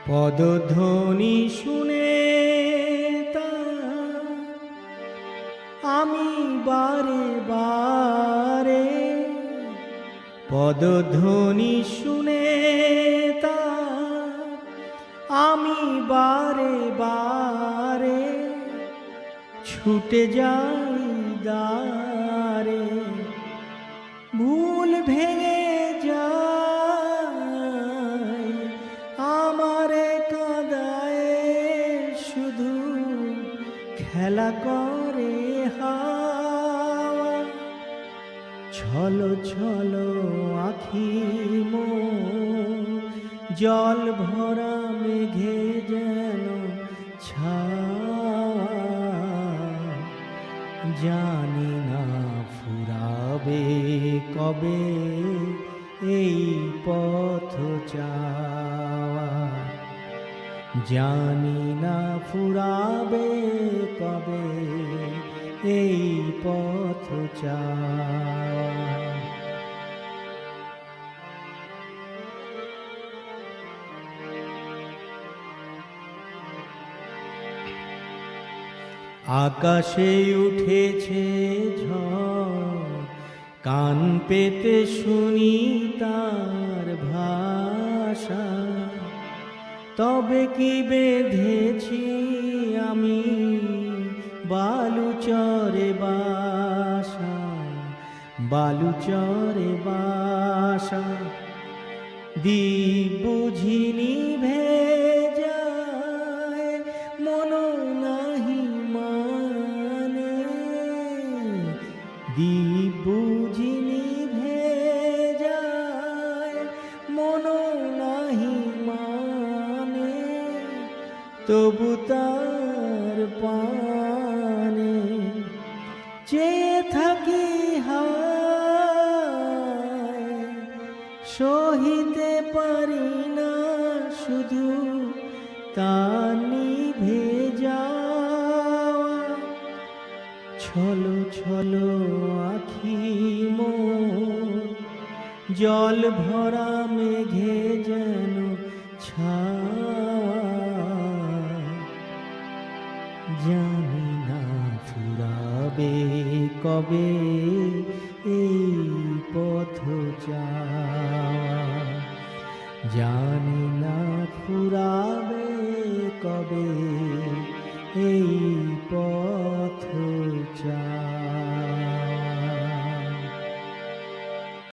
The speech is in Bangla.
পদধ্বনি শুনে আমি বারে বারে পদধ্বনি শুনে আমি বারে বারে ছুটে যাই দ্বারে। ভুল ভেঙে যায় আমারে কাঁদায়, শুধু খেলা করে হাওয়া। ছলো ছলো আখি জল ভরা মেঘে যেন ছাওয়া। জানি না ফুরাবে কবে এই পথ চাওয়া। জানি না ফুরাবে কবে এই পথ চাওয়া। আকাশে উঠেছে ঝড়, কান পেতে শুনি তার ভাষা। তবে কি বেঁধেছি আমি বালুচরে বাসা, বালুচরে বাসা। দ্বীপ বুঝি নিভে যায় মন নাহি মানে, দ্বীপ বুঝি নিভে যায় মন নাহি মানে। তবু তার পানে চেয়ে থাকি হায়, সহিতে পারি না শুধু তার নিভে যাওয়া। ছলো ছলো আখি জল ভরা মেঘে যেন ছাওয়া। জানি না ফুরাবে কবে এই পথ চাওয়া। জানি না ফুরাবে কবে এই